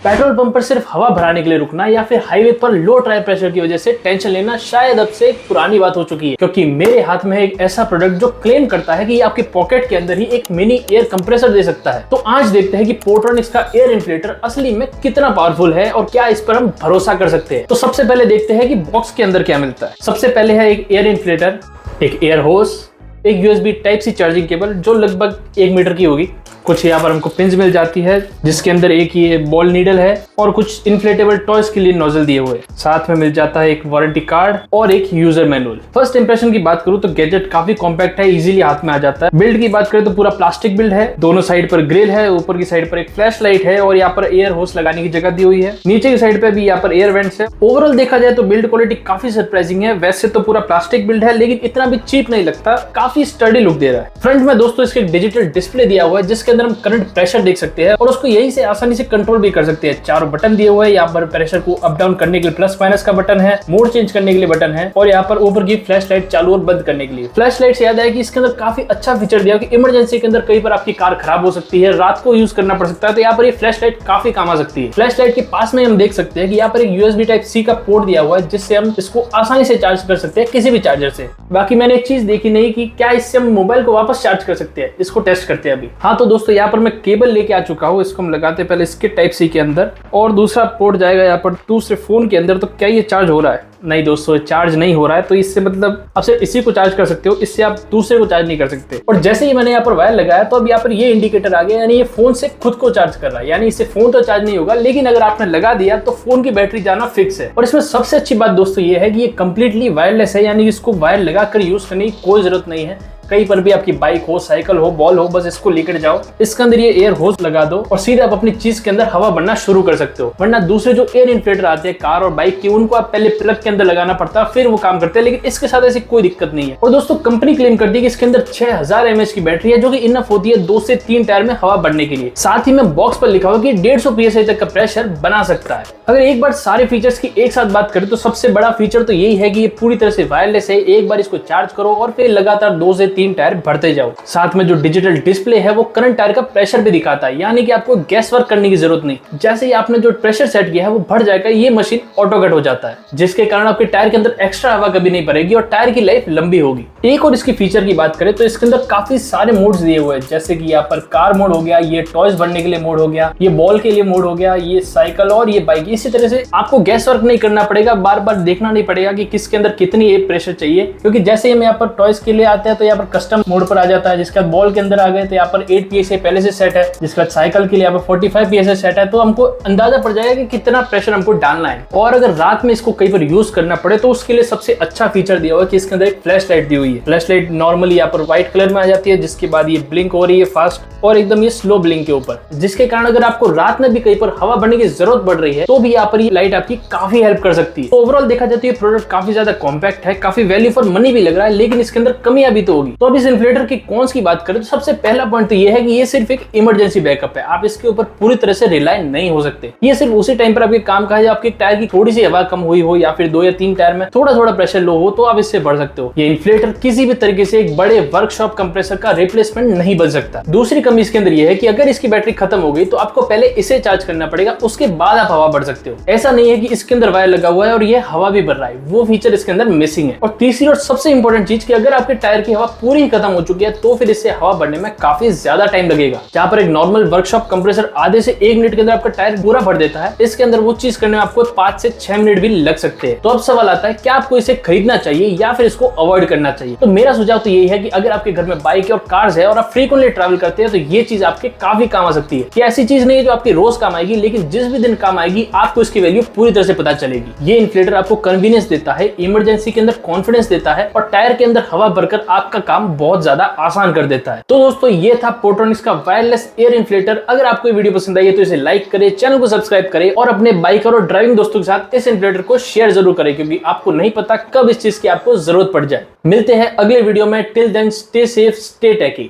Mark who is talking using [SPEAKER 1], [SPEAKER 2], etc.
[SPEAKER 1] Petrol pump पर सिर्फ हवा भराने के लिए रुकना या फिर हाईवे पर लो टायर प्रेशर की वजह से टेंशन लेना शायद अब से एक पुरानी बात हो चुकी है, क्योंकि मेरे हाथ में है एक ऐसा प्रोडक्ट जो क्लेम करता है कि ये आपके पॉकेट के अंदर ही एक मिनी एयर कंप्रेसर दे सकता है। तो आज देखते हैं कि पोर्ट्रॉनिक्स का एयर इन्फ्लेटर असली में कितना पावरफुल है और क्या इस पर हम भरोसा कर सकते हैं। तो सबसे पहले देखते हैं कि बॉक्स के अंदर क्या मिलता है। सबसे पहले है एक एयर इन्फ्लेटर, एक एयर होस, एक USB type C charging cable जो लगभग 1 मीटर की होगी। कुछ यहाँ पर हमको पिंस मिल जाती है जिसके अंदर एक ये बॉल नीडल है और कुछ इन्फ्लेटेबल टॉयज के लिए नोजल दिए हुए। साथ में मिल जाता है एक वारंटी कार्ड और एक यूजर मैनुअल। फर्स्ट इंप्रेशन की बात करूँ तो गैजेट काफी कॉम्पैक्ट है, इजीली हाथ में आ जाता है। बिल्ड की बात करें तो पूरा प्लास्टिक बिल्ड है, दोनों साइड पर ग्रिल है, ऊपर की साइड पर एक फ्लैश लाइट है और यहाँ पर एयर होस लगाने की जगह दी हुई है। नीचे की साइड पे भी यहाँ पर एयर वेंट्स है। ओवरऑल देखा जाए तो बिल्ड क्वालिटी काफी सरप्राइजिंग है। वैसे तो पूरा प्लास्टिक बिल्ड है लेकिन इतना भी चीप नहीं लगता, काफी स्टडी लुक दे रहा है। फ्रंट में दोस्तों इसके डिजिटल डिस्प्ले दिया हुआ है जिसके अंदर हम करंट प्रेशर देख सकते हैं और उसको यहीं से आसानी से कंट्रोल भी कर सकते हैं। चारों बटन दिए हुए हैं, यहाँ पर प्रेशर को अप डाउन करने के लिए प्लस माइनस का बटन है, मोड चेंज करने के लिए बटन है और यहाँ पर ऊपर की फ्लैश लाइट चालू और बंद करने के लिए। फ्लैश लाइट से याद आया कि इसके अंदर काफी अच्छा फीचर दिया कि इमरजेंसी के अंदर कई बार आपकी कार खराब हो सकती है, रात को यूज करना पड़ सकता है, तो यहाँ पर ये फ्लैश लाइट काफी काम आ सकती है। फ्लैश लाइट के पास में हम देख सकते हैं कि यहाँ पर एक यूएसबी टाइप सी का पोर्ट दिया हुआ है जिससे हम इसको आसानी से चार्ज कर सकते हैं किसी भी चार्जर से। बाकी मैंने एक चीज देखी नहीं कि क्या इससे हम मोबाइल को वापस चार्ज कर सकते हैं, इसको टेस्ट करते हैं अभी। हाँ तो दोस्तों यहाँ पर मैं केबल लेके आ चुका हूँ, इसको हम लगाते हैं पहले इसके टाइप सी के अंदर और दूसरा पोर्ट जाएगा यहाँ पर दूसरे फोन के अंदर। तो क्या ये चार्ज हो रहा है? नहीं दोस्तों, चार्ज नहीं हो रहा है। तो इससे मतलब आप सिर्फ इसी को चार्ज कर सकते हो, इससे आप दूसरे को चार्ज नहीं कर सकते। और जैसे ही मैंने यहाँ पर वायर लगाया तो अब यहाँ पर ये इंडिकेटर आ गया, यानी ये फोन से खुद को चार्ज कर रहा है। यानी इससे फोन तो चार्ज नहीं होगा लेकिन अगर आपने लगा दिया तो फोन की बैटरी जाना फिक्स है। और इसमें सबसे अच्छी बात दोस्तों ये है कि ये कंप्लीटली वायरलेस है, यानी इसको वायर लगाकर यूज करने की कोई जरूरत नहीं है। कहीं पर भी आपकी बाइक हो, साइकिल हो, बॉल हो, बस इसको लेकर जाओ, इसके अंदर ये एयर होस लगा दो और सीधे आप अपनी चीज के अंदर हवा भरना शुरू कर सकते हो। वरना दूसरे जो एयर इन्फ्लेटर आते हैं कार और बाइक के, उनको आप पहले प्लग के अंदर लगाना पड़ता है फिर वो काम करते हैं, लेकिन इसके साथ ऐसी कोई दिक्कत नहीं है। और दोस्तों कंपनी क्लेम करती है कि इसके अंदर 6000 mAh की बैटरी है जो कि इनफ होती है 2 से 3 टायर में हवा भरने के लिए। साथ ही में बॉक्स पर लिखा हुआ कि 150 PSI तक का प्रेशर बना सकता है। अगर एक बार सारे फीचर्स की एक साथ बात करें तो सबसे बड़ा फीचर तो यही है कि ये पूरी तरह से वायरलेस है। एक बार इसको चार्ज करो और फिर लगातार 2 से 3 टायर भरते जाओ। साथ में जो डिजिटल डिस्प्ले है वो करंट टायर का प्रेशर भी दिखाता है, यानी कि आपको गैस वर्क करने की जरूरत नहीं। जैसे ही आपने जो प्रेशर सेट किया है वो बढ़ जाएगा, ये मशीन ऑटो कट हो जाता है जिसके कारण आपके टायर के अंदर एक्स्ट्रा हवा कभी नहीं भरेगी और टायर की लाइफ लंबी होगी। एक और इसकी फीचर की बात करें तो इसके अंदर काफी सारे मोड्स दिए हुए हैं, जैसे कि यहाँ पर कार मोड हो गया, ये टॉयज भरने के लिए मोड हो गया, ये बॉल के लिए मोड हो गया, ये साइकिल और ये बाइक। इसी तरह से आपको गैस वर्क नहीं करना पड़ेगा, बार बार देखना नहीं पड़ेगा कि किसके अंदर कितनी प्रेशर चाहिए, क्योंकि जैसे ही हम यहाँ पर टॉयज के लिए आते हैं तो यहाँ पर कस्टम मोड पर आ जाता है। जिसके बाद बॉल के अंदर आ गए तो यहाँ पर 8 PSI पहले से सेट है, जिसके बाद साइकिल के लिए यहाँ पर 45 PSI सेट है। तो हमको अंदाजा पड़ जाएगा कि कितना प्रेशर हमको डालना है। और अगर रात में इसको कहीं पर यूज करना पड़े तो उसके लिए सबसे अच्छा फीचर दिया हुआ है कि इसके अंदर एक फ्लैश लाइट दी हुई है। फ्लैश लाइट नॉर्मली यहाँ पर व्हाइट कलर में आ जाती है, जिसके बाद ये ब्लिंक हो रही है फास्ट और एकदम ये स्लो ब्लिंक के ऊपर, जिसके कारण अगर आपको रात में भी कहीं पर हवा भरने की जरूरत पड़ रही है तो भी यहाँ पर ये लाइट आपकी काफी हेल्प कर सकती है। ओवरऑल देखा जाए तो ये प्रोडक्ट काफी ज्यादा कॉम्पैक्ट है, काफी वैल्यू फॉर मनी भी लग रहा है, लेकिन इसके अंदर कमियां भी तो होगी। तो अब इस इन्फ्लेटर की कॉन्स की बात करें तो सबसे पहला पॉइंट तो ये है कि ये सिर्फ एक इमरजेंसी बैकअप है, आप इसके ऊपर पूरी तरह से रिलाय नहीं हो सकते। ये सिर्फ उसी टाइम पर आपके काम का है जब आपके टायर की थोड़ी सी हवा कम हुई हो या फिर 2 या 3 टायर में थोड़ा थोड़ा प्रेशर लो हो तो आप इससे बढ़ सकते हो। ये इन्फ्लेटर किसी भी तरीके से एक बड़े वर्कशॉप कंप्रेसर का रिप्लेसमेंट नहीं बन सकता। दूसरी कमी इसके अंदर ये है कि अगर इसकी बैटरी खत्म हो गई तो आपको पहले इसे चार्ज करना पड़ेगा, उसके बाद आप हवा भर सकते हो। ऐसा नहीं है कि इसके अंदर वायर लगा हुआ है और ये हवा भी भर रहा है, वो फीचर इसके अंदर मिसिंग है। और तीसरी और सबसे इंपॉर्टेंट चीज कि अगर आपके टायर की हवा पूरी खत्म हो चुकी है तो फिर इससे हवा भरने में काफी ज्यादा टाइम लगेगा। जहां पर एक नॉर्मल वर्कशॉप कंप्रेसर आधे से 1 मिनट के अंदर आपका टायर पूरा भर देता है, इसके अंदर वो चीज करने में आपको 5 से 6 मिनट भी लग सकते हैं। तो अब सवाल आता है क्या आपको इसे खरीदना चाहिए या फिर इसको अवॉइड करना चाहिए। तो मेरा सुझाव तो यही है कि अगर आपके घर में बाइक और कार्स है और आप फ्रीक्वेंटली ट्रैवल करते हैं तो ये चीज आपके काफी काम आ सकती है। ये ऐसी चीज नहीं है जो आपकी रोज काम आएगी, लेकिन जिस भी दिन काम आएगी आपको इसकी वैल्यू पूरी तरह से पता चलेगी। ये इन्फ्लेटर आपको कन्वीनियंस देता है, इमरजेंसी के अंदर कॉन्फिडेंस देता है और टायर के अंदर हवा भरकर आपका काम बहुत ज्यादा आसान कर देता है। तो दोस्तों ये था पोर्ट्रॉनिक्स का वायरलेस एयर इन्फ्लेटर। अगर आपको ये वीडियो पसंद आई है तो इसे लाइक करें, चैनल को सब्सक्राइब करें और अपने बाइकर और ड्राइविंग दोस्तों के साथ इस इन्फ्लेटर को शेयर जरूर करें, क्योंकि आपको नहीं पता कब इस चीज की आपको जरूरत पड़ जाए। मिलते हैं अगले वीडियो में, till then stay safe, stay टेकी।